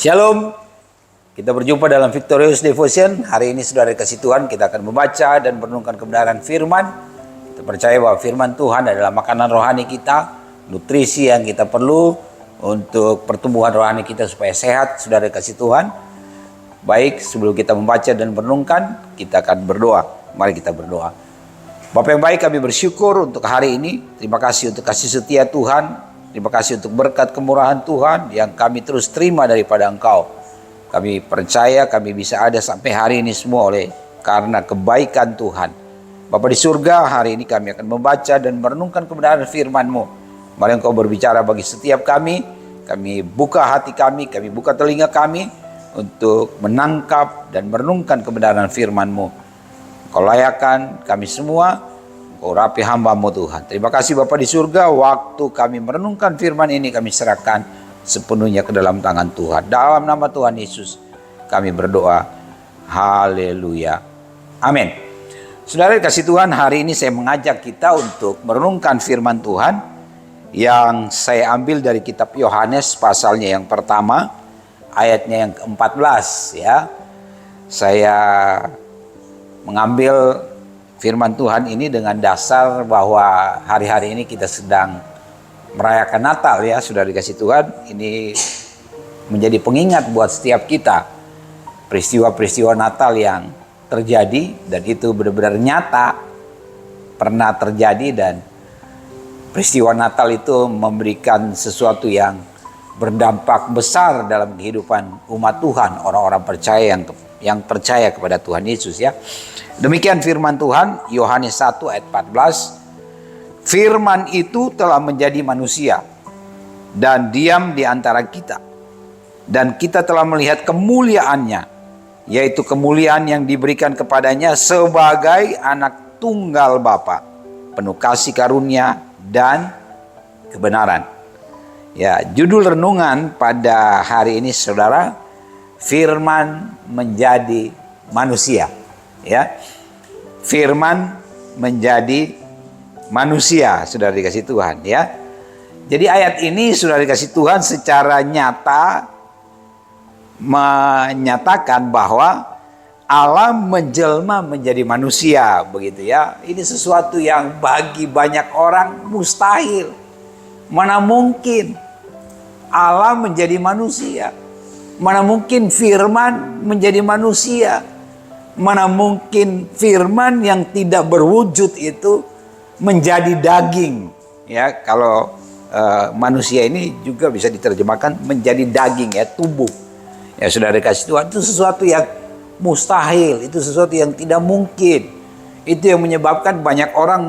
Shalom, kita berjumpa dalam Victorious Devotion. Hari ini saudara kasih Tuhan, kita akan membaca dan merenungkan kebenaran firman. Kita percaya bahwa firman Tuhan adalah makanan rohani kita, nutrisi yang kita perlu untuk pertumbuhan rohani kita supaya sehat, saudara kasih Tuhan. Baik, sebelum kita membaca dan merenungkan, kita akan berdoa. Mari kita berdoa. Bapa yang baik, kami bersyukur untuk hari ini. Terima kasih untuk kasih setia Tuhan. Terima kasih untuk berkat kemurahan Tuhan yang kami terus terima daripada Engkau. Kami percaya kami bisa ada sampai hari ini semua karena kebaikan Tuhan. Bapa di surga, hari ini kami akan membaca dan merenungkan kebenaran firman-Mu. Mari Engkau berbicara bagi setiap kami. Kami buka hati kami buka telinga kami untuk menangkap dan merenungkan kebenaran firman-Mu. Engkau layakkan kami semua. Rapi hamba-Mu Tuhan. Terima kasih Bapa di surga, waktu kami merenungkan firman ini kami serahkan sepenuhnya ke dalam tangan Tuhan. Dalam nama Tuhan Yesus kami berdoa. Haleluya. Amin. Saudara kasih Tuhan, hari ini saya mengajak kita untuk merenungkan firman Tuhan yang saya ambil dari kitab Yohanes pasalnya yang pertama, ayatnya yang ke-14 ya. Saya mengambil firman Tuhan ini dengan dasar bahwa hari-hari ini kita sedang merayakan Natal ya, sudah dikasih Tuhan. Ini menjadi pengingat buat setiap kita. Peristiwa-peristiwa Natal yang terjadi dan itu benar-benar nyata pernah terjadi, dan peristiwa Natal itu memberikan sesuatu yang berdampak besar dalam kehidupan umat Tuhan, orang-orang percaya yang percaya kepada Tuhan Yesus ya. Demikian firman Tuhan, Yohanes 1 ayat 14. Firman itu telah menjadi manusia dan diam di antara kita. Dan kita telah melihat kemuliaannya, yaitu kemuliaan yang diberikan kepadanya sebagai anak tunggal Bapa, penuh kasih karunia dan kebenaran. Ya, judul renungan pada hari ini saudara, firman menjadi manusia. Ya, firman menjadi manusia, sudah dikasih Tuhan ya. Jadi ayat ini sudah dikasih Tuhan secara nyata menyatakan bahwa Allah menjelma menjadi manusia, begitu ya. Ini sesuatu yang bagi banyak orang mustahil. Mana mungkin Allah menjadi manusia? Mana mungkin firman menjadi manusia? Mana mungkin firman yang tidak berwujud itu menjadi daging ya. Kalau manusia ini juga bisa diterjemahkan menjadi daging ya, tubuh ya. Sudah dikasih Tuhan, itu sesuatu yang mustahil, itu sesuatu yang tidak mungkin. Itu yang menyebabkan banyak orang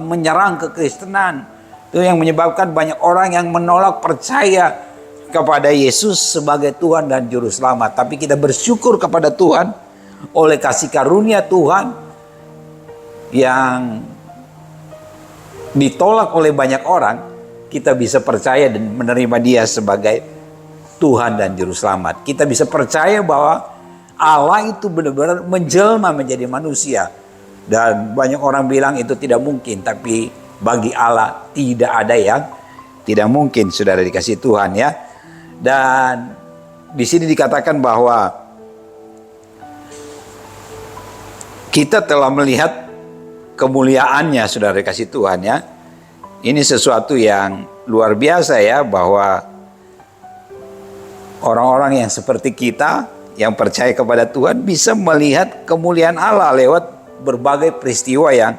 menyerang kekristenan. Itu yang menyebabkan banyak orang yang menolak percaya kepada Yesus sebagai Tuhan dan Juru Selamat. Tapi kita bersyukur kepada Tuhan, oleh kasih karunia Tuhan yang ditolak oleh banyak orang, kita bisa percaya dan menerima Dia sebagai Tuhan dan Juru Selamat. Kita bisa percaya bahwa Allah itu benar-benar menjelma menjadi manusia. Dan banyak orang bilang itu tidak mungkin, tapi bagi Allah tidak ada yang tidak mungkin, saudara dikasih Tuhan ya. Dan di sini dikatakan bahwa kita telah melihat kemuliaannya, saudara dikasih Tuhan ya. Ini sesuatu yang luar biasa ya, bahwa orang-orang yang seperti kita yang percaya kepada Tuhan bisa melihat kemuliaan Allah lewat berbagai peristiwa yang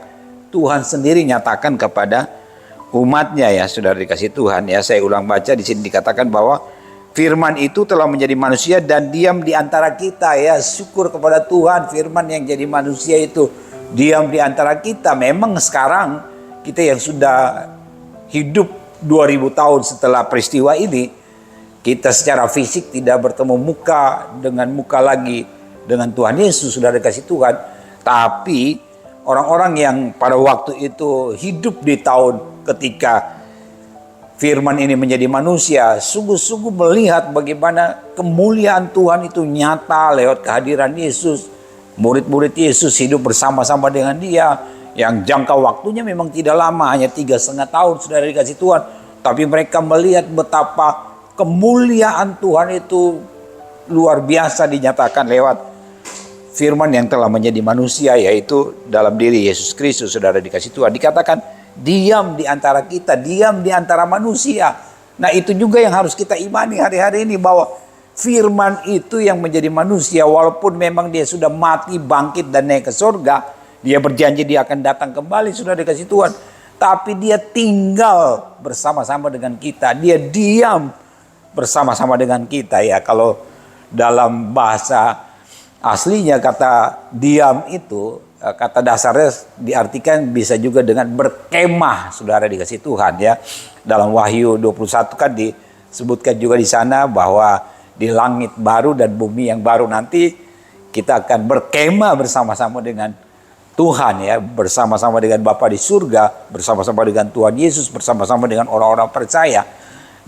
Tuhan sendiri nyatakan kepada umatnya ya, saudara dikasih Tuhan ya. Saya ulang baca, di sini dikatakan bahwa firman itu telah menjadi manusia dan diam di antara kita ya. Syukur kepada Tuhan, firman yang jadi manusia itu diam di antara kita. Memang sekarang kita yang sudah hidup 2000 tahun setelah peristiwa ini, kita secara fisik tidak bertemu muka dengan muka lagi dengan Tuhan Yesus, sudah dikasih Tuhan. Tapi orang-orang yang pada waktu itu hidup di tahun ketika firman ini menjadi manusia, sungguh-sungguh melihat bagaimana kemuliaan Tuhan itu nyata lewat kehadiran Yesus. Murid-murid Yesus hidup bersama-sama dengan Dia, yang jangka waktunya memang tidak lama, hanya 3,5 tahun sudah dikasih Tuhan. Tapi mereka melihat betapa kemuliaan Tuhan itu luar biasa dinyatakan lewat firman yang telah menjadi manusia, yaitu dalam diri Yesus Kristus. Saudara dikasih Tuhan, dikatakan diam di antara kita, diam di antara manusia. Nah, itu juga yang harus kita imani hari-hari ini, bahwa firman itu yang menjadi manusia, walaupun memang dia sudah mati, bangkit dan naik ke surga, dia berjanji dia akan datang kembali, sudah dikasih Tuhan. Tapi dia tinggal bersama-sama dengan kita, dia diam bersama-sama dengan kita ya. Kalau dalam bahasa aslinya kata diam itu, kata dasarnya diartikan bisa juga dengan berkemah, saudara dikasih Tuhan ya. Dalam Wahyu 21 kan disebutkan juga di sana bahwa di langit baru dan bumi yang baru nanti kita akan berkemah bersama-sama dengan Tuhan ya, bersama-sama dengan Bapa di surga, bersama-sama dengan Tuhan Yesus, bersama-sama dengan orang-orang percaya.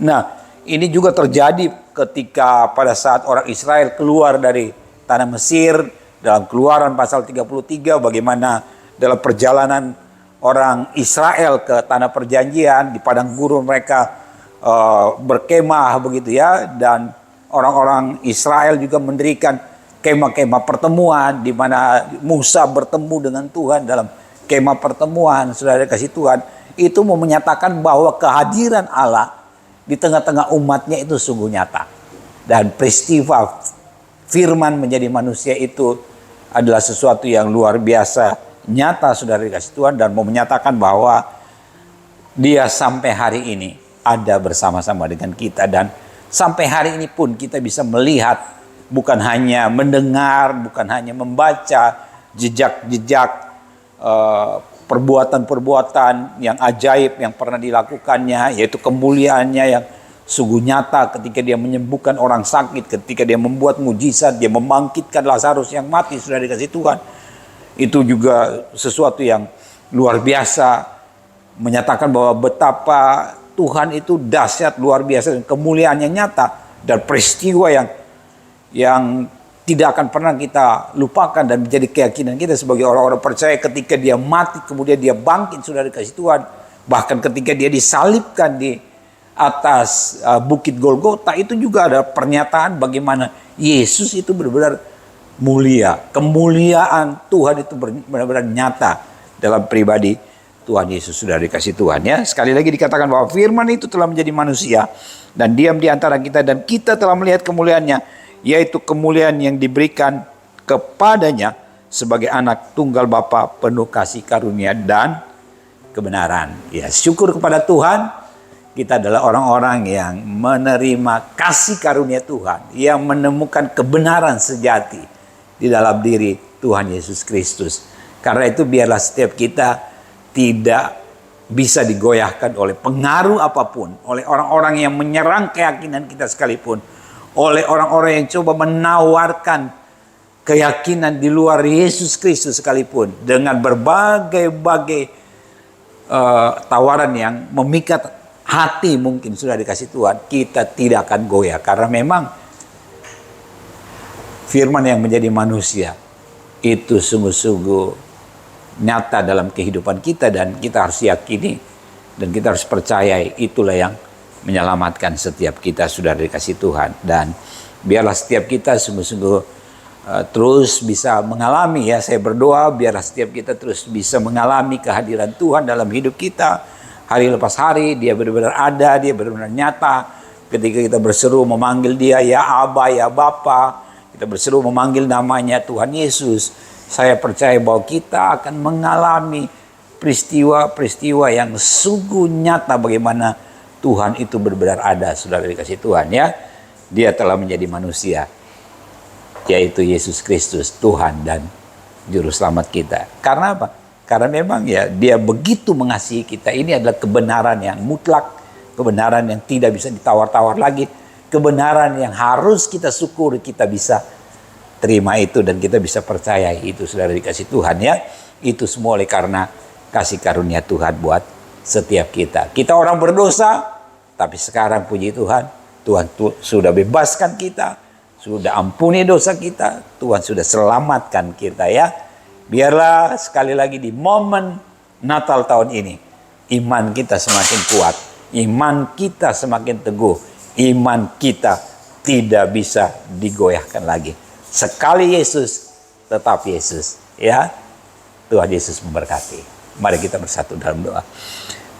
Nah, ini juga terjadi ketika pada saat orang Israel keluar dari tanah Mesir, dalam Keluaran pasal 33, bagaimana dalam perjalanan orang Israel ke tanah perjanjian, di padang gurun mereka berkemah begitu ya, dan orang-orang Israel juga mendirikan kemah-kemah pertemuan di mana Musa bertemu dengan Tuhan dalam kemah pertemuan. Saudara kasih Tuhan, itu mau menyatakan bahwa kehadiran Allah di tengah-tengah umatnya itu sungguh nyata. Dan peristiwa firman menjadi manusia itu adalah sesuatu yang luar biasa nyata, saudara kasih Tuhan, dan mau menyatakan bahwa dia sampai hari ini ada bersama-sama dengan kita. Dan sampai hari ini pun kita bisa melihat, bukan hanya mendengar, bukan hanya membaca jejak-jejak perbuatan-perbuatan yang ajaib yang pernah dilakukannya, yaitu kemuliaannya yang sungguh nyata ketika dia menyembuhkan orang sakit, ketika dia membuat mujizat, dia membangkitkan Lazarus yang mati, sudah dikasih Tuhan. Itu juga sesuatu yang luar biasa, menyatakan bahwa betapa Tuhan itu dahsyat, luar biasa, dan kemuliaannya nyata, dan peristiwa yang tidak akan pernah kita lupakan dan menjadi keyakinan kita sebagai orang-orang percaya. Ketika dia mati, kemudian dia bangkit, sudah dikasih Tuhan. Bahkan ketika dia disalibkan di atas bukit Golgota, itu juga ada pernyataan bagaimana Yesus itu benar-benar mulia. Kemuliaan Tuhan itu benar-benar nyata dalam pribadi Tuhan Yesus, sudah dikasih Tuhan ya. Sekali lagi dikatakan bahwa firman itu telah menjadi manusia dan diam di antara kita, dan kita telah melihat kemuliaannya, yaitu kemuliaan yang diberikan kepadanya sebagai anak tunggal Bapa, penuh kasih karunia dan kebenaran. Ya, syukur kepada Tuhan, kita adalah orang-orang yang menerima kasih karunia Tuhan, yang menemukan kebenaran sejati di dalam diri Tuhan Yesus Kristus. Karena itu biarlah setiap kita tidak bisa digoyahkan oleh pengaruh apapun, oleh orang-orang yang menyerang keyakinan kita sekalipun, oleh orang-orang yang coba menawarkan keyakinan di luar Yesus Kristus sekalipun, dengan berbagai-bagai tawaran yang memikat hati mungkin, sudah dikasih Tuhan, kita tidak akan goyah. Karena memang firman yang menjadi manusia itu sungguh-sungguh nyata dalam kehidupan kita, dan kita harus yakini dan kita harus percayai itulah yang menyelamatkan setiap kita, sudah dikasih Tuhan. Dan biarlah setiap kita sungguh-sungguh terus bisa mengalami, ya saya berdoa biarlah setiap kita terus bisa mengalami kehadiran Tuhan dalam hidup kita. Hari lepas hari dia benar-benar ada, dia benar-benar nyata. Ketika kita berseru memanggil dia, ya Aba, ya Bapa, kita berseru memanggil namanya Tuhan Yesus, saya percaya bahwa kita akan mengalami peristiwa-peristiwa yang sungguh nyata bagaimana Tuhan itu benar-benar ada, saudara dikasih Tuhan ya. Dia telah menjadi manusia, yaitu Yesus Kristus, Tuhan dan Juru Selamat kita. Karena apa? Karena memang ya dia begitu mengasihi kita. Ini adalah kebenaran yang mutlak, kebenaran yang tidak bisa ditawar-tawar lagi, kebenaran yang harus kita syukuri, kita bisa terima itu dan kita bisa percaya itu, saudara dikasih Tuhan ya. Itu semua oleh karena kasih karunia Tuhan buat setiap kita. Kita orang berdosa, tapi sekarang puji Tuhan, Tuhan sudah bebaskan kita, sudah ampuni dosa kita, Tuhan sudah selamatkan kita ya. Biarlah sekali lagi di momen Natal tahun ini, iman kita semakin kuat, iman kita semakin teguh, iman kita tidak bisa digoyahkan lagi. Sekali Yesus, tetap Yesus. Ya, Tuhan Yesus memberkati. Mari kita bersatu dalam doa.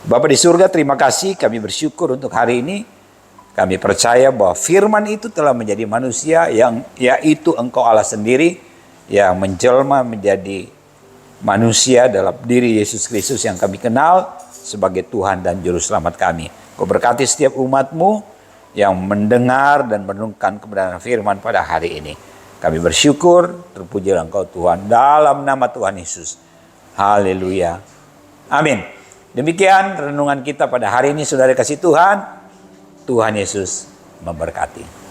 Bapa di surga, terima kasih, kami bersyukur untuk hari ini. Kami percaya bahwa firman itu telah menjadi manusia, yang yaitu Engkau Allah sendiri, yang menjelma menjadi manusia dalam diri Yesus Kristus yang kami kenal sebagai Tuhan dan Juru Selamat kami. Kau berkati setiap umat-Mu yang mendengar dan merenungkan kebenaran firman pada hari ini. Kami bersyukur, terpujilah Engkau Tuhan, dalam nama Tuhan Yesus. Haleluya. Amin. Demikian renungan kita pada hari ini, saudara kasih Tuhan. Tuhan Yesus memberkati.